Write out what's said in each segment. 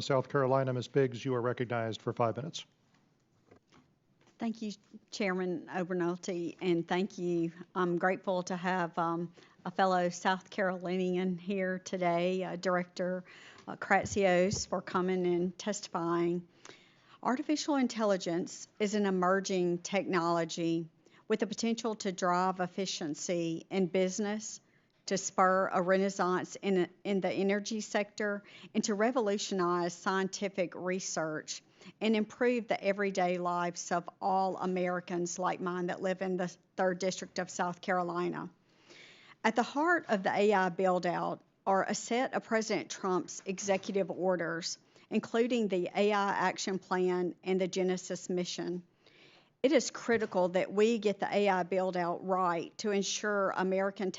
South Carolina. Ms. Biggs, you are recognized for 5 minutes. Thank you, Chairman Obernolte, and thank you. I'm grateful to have a fellow South Carolinian here today, Director Kratsios, for coming and testifying. Artificial intelligence is an emerging technology with the potential to drive efficiency in business, to spur a renaissance in the energy sector, and to revolutionize scientific research and improve the everyday lives of all Americans like mine that live in the 3rd District of South Carolina. At the heart of the AI build-out are a set of President Trump's executive orders, including the AI Action Plan and the Genesis mission. It is critical that we get the AI build-out right to ensure American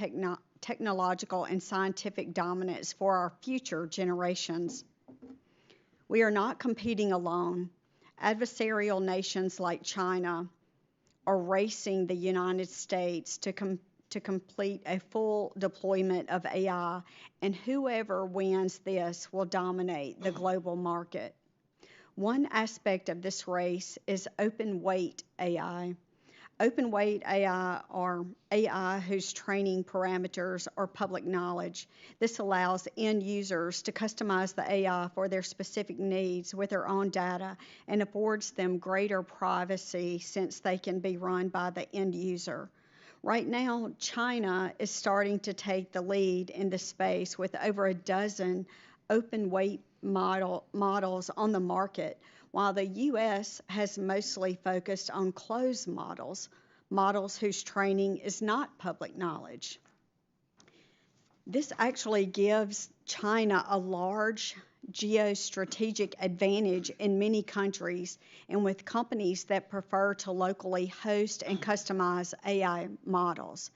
technological and scientific dominance for our future generations. We are not competing alone. Adversarial nations like China are racing the United States to complete a full deployment of AI, and whoever wins this will dominate the global market. One aspect of this race is Openweight AI. Openweight AI are AI whose training parameters are public knowledge. This allows end users to customize the AI for their specific needs with their own data and affords them greater privacy since they can be run by the end user. Right now, China is starting to take the lead in this space with over a dozen open-weight models on the market, while the U.S. has mostly focused on closed models whose training is not public knowledge. This actually gives China a large geostrategic advantage in many countries and with companies that prefer to locally host and customize AI models.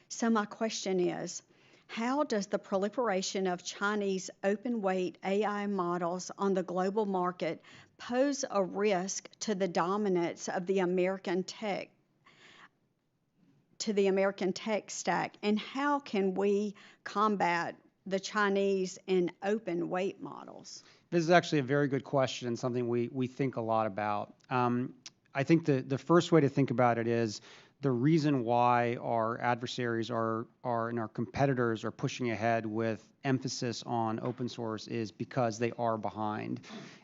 So my question is, how does the proliferation of Chinese open-weight AI models on the global market pose a risk to the dominance of the American tech stack, and how can we combat the Chinese and open-weight models? This is actually a very good question and something we think a lot about. I think the first way to think about it is the reason why our adversaries and our competitors are pushing ahead with emphasis on open source is because they are behind.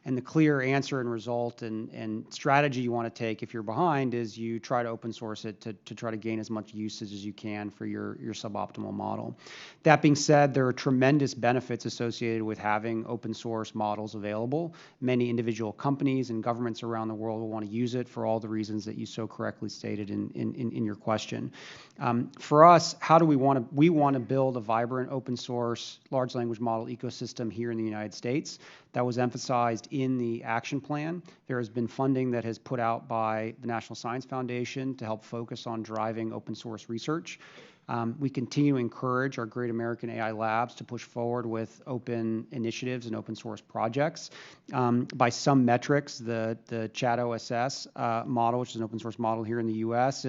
And the clear answer and result and strategy you want to take if you're behind is you try to open source it to try to gain as much usage as you can for your suboptimal model. That being said, there are tremendous benefits associated with having open source models available. Many individual companies and governments around the world will want to use it for all the reasons that you so correctly stated in your question. For us, how do we want to build a vibrant open source large language model ecosystem here in the United States. That was emphasized in the action plan. There has been funding that has put out by the National Science Foundation to help focus on driving open source research. We continue to encourage our great American AI labs to push forward with open initiatives and open source projects. By some metrics, the ChatOSS model, which is an open source model here in the US,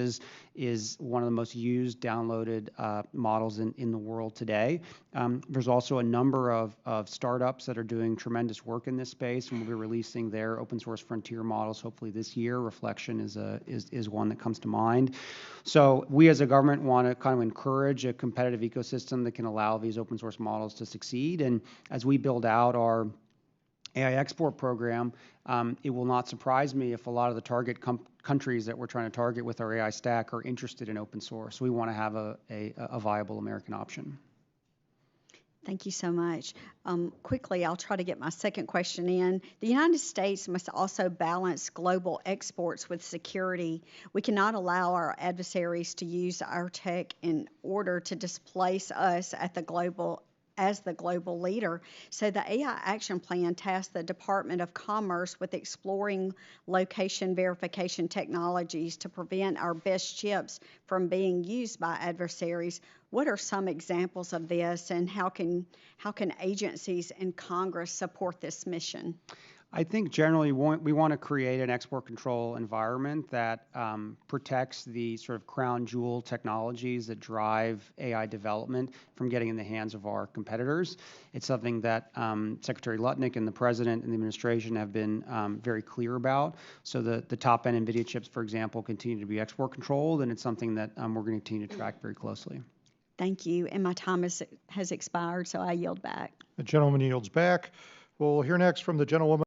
is one of the most used, downloaded models in the world today. There's also a number of startups that are doing tremendous work in this space, and we'll be releasing their open source frontier models hopefully this year. Reflection is one that comes to mind. So we as a government want to kind of encourage a competitive ecosystem that can allow these open source models to succeed. And as we build out our AI export program, it will not surprise me if a lot of the target countries that we're trying to target with our AI stack are interested in open source. We want to have a viable American option. Thank you so much. Quickly, I'll try to get my second question in. The United States must also balance global exports with security. We cannot allow our adversaries to use our tech in order to displace us as the global leader. So the AI Action Plan tasked the Department of Commerce with exploring location verification technologies to prevent our best chips from being used by adversaries. What are some examples of this, and how can agencies and Congress support this mission? I think generally we want to create an export control environment that protects the sort of crown jewel technologies that drive AI development from getting in the hands of our competitors. It's something that Secretary Lutnick and the President and the administration have been very clear about. So the top-end NVIDIA chips, for example, continue to be export controlled, and it's something that we're going to continue to track very closely. Thank you. And my time has expired, so I yield back. The gentleman yields back. We'll hear next from the gentlewoman